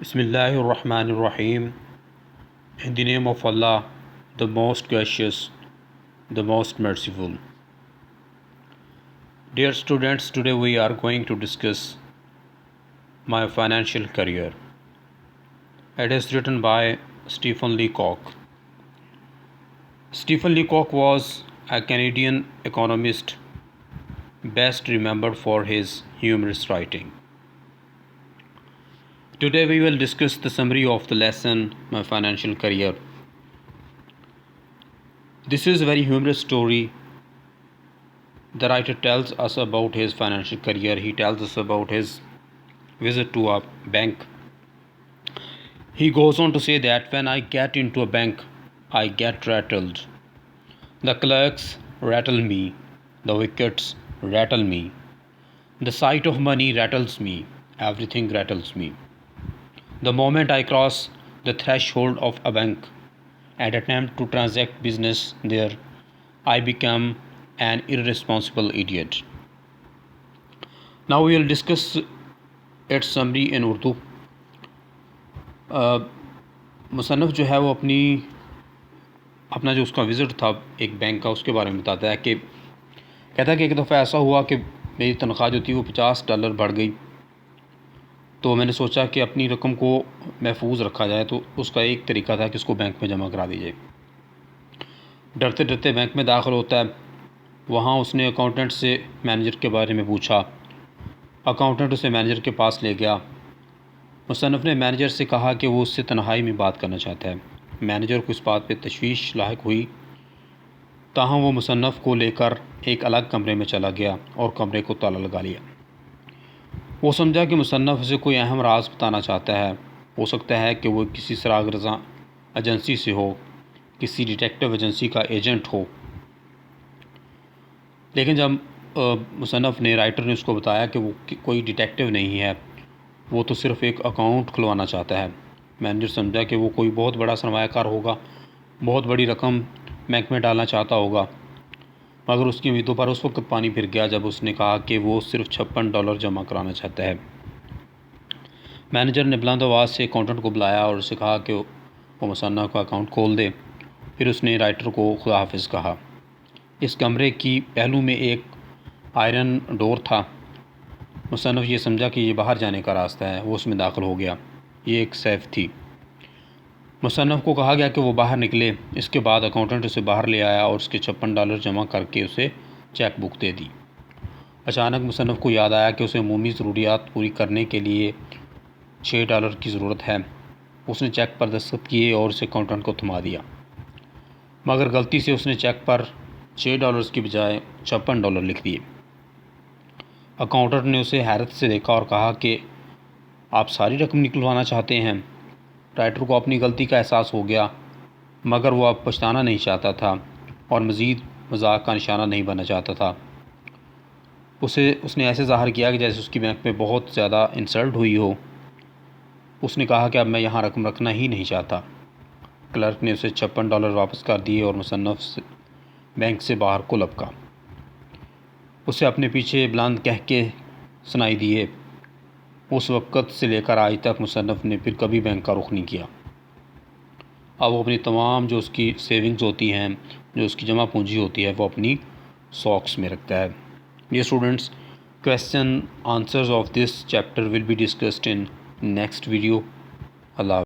Bismillahir Rahmanir Rahim. In the name of Allah, the most gracious, the most merciful. Dear students, today we are going to discuss my financial career. It is written by Stephen Leacock. Stephen Leacock was a Canadian economist best remembered for his humorous writing. Today we will discuss the summary of the lesson, my financial career. This is a very humorous story. The writer tells us about his financial career. He tells us about his visit to a bank. He goes on to say that when I get into a bank, I get rattled. The clerks rattle me. The wickets rattle me. The sight of money rattles me. Everything rattles me. The moment I cross the threshold of a bank and attempt to transact business there, I become an irresponsible idiot. Now we will discuss its summary in Urdu. مصنف جو ہے وہ اپنا جو اس کا visit تھا ایک bank کا، اس کے بارے میں بتاتا ہے کہ کہتا ہے کہ ایک دفعہ ایسا ہوا کہ میری تنخواہ جو تھی وہ $50 بڑھ گئی. تو میں نے سوچا کہ اپنی رقم کو محفوظ رکھا جائے، تو اس کا ایک طریقہ تھا کہ اس کو بینک میں جمع کرا دی جائے. ڈرتے ڈرتے بینک میں داخل ہوتا ہے. وہاں اس نے اکاؤنٹنٹ سے مینیجر کے بارے میں پوچھا. اکاؤنٹنٹ اسے مینیجر کے پاس لے گیا. مصنف نے مینیجر سے کہا کہ وہ اس سے تنہائی میں بات کرنا چاہتا ہے. مینیجر کو اس بات پہ تشویش لاحق ہوئی، تاہم وہ مصنف کو لے کر ایک الگ کمرے میں چلا گیا اور کمرے کو تالا لگا لیا. وہ سمجھا کہ مصنف اسے کوئی اہم راز بتانا چاہتا ہے. ہو سکتا ہے کہ وہ کسی سراغ رضا ایجنسی سے ہو، کسی ڈیٹیکٹیو ایجنسی کا ایجنٹ ہو. لیکن جب مصنف نے رائٹر نے اس کو بتایا کہ وہ کوئی ڈیٹیکٹیو نہیں ہے، وہ تو صرف ایک اکاؤنٹ کھلوانا چاہتا ہے، مینیجر سمجھا کہ وہ کوئی بہت بڑا سرمایہ کار ہوگا، بہت بڑی رقم بینک میں ڈالنا چاہتا ہوگا. مگر اس کی امیدوں پر اس وقت پانی پھر گیا جب اس نے کہا کہ وہ صرف $56 جمع کرانا چاہتا ہے. مینیجر نے بلند آواز سے اکاؤنٹنٹ کو بلایا اور اسے کہا کہ وہ مصنف کا اکاؤنٹ کھول دے. پھر اس نے رائٹر کو خدا حافظ کہا. اس کمرے کی پہلو میں ایک آئرن ڈور تھا. مصنف یہ سمجھا کہ یہ باہر جانے کا راستہ ہے. وہ اس میں داخل ہو گیا. یہ ایک سیف تھی. مصنف کو کہا گیا کہ وہ باہر نکلے. اس کے بعد اکاؤنٹنٹ اسے باہر لے آیا اور اس کے $56 جمع کر کے اسے چیک بک دے دی. اچانک مصنف کو یاد آیا کہ اسے عمومی ضروریات پوری کرنے کے لیے $6 کی ضرورت ہے. اس نے چیک پر دستخط کیے اور اسے اکاؤنٹنٹ کو تھما دیا. مگر غلطی سے اس نے چیک پر $6 کی بجائے $56 لکھ دیے. اکاؤنٹنٹ نے اسے حیرت سے دیکھا اور کہا کہ آپ ساری رقم نکلوانا چاہتے ہیں. رائٹر کو اپنی غلطی کا احساس ہو گیا، مگر وہ اب پچھتانا نہیں چاہتا تھا اور مزید مذاق کا نشانہ نہیں بننا چاہتا تھا. اس نے ایسے ظاہر کیا کہ جیسے اس کی بینک میں بہت زیادہ انسلٹ ہوئی ہو. اس نے کہا کہ اب میں یہاں رقم رکھنا ہی نہیں چاہتا. کلرک نے اسے $56 واپس کر دیے اور مصنف بینک سے باہر کو لپکا. اسے اپنے پیچھے بلند کہہ کے سنائی دیے. اس وقت سے لے کر آج تک مصنف نے پھر کبھی بینک کا رخ نہیں کیا. اب وہ اپنی تمام جو اس کی سیونگز ہوتی ہیں، جو اس کی جمع پونجی ہوتی ہے، وہ اپنی ساکس میں رکھتا ہے. Dear students, question answers of this chapter will be discussed in next video. Allah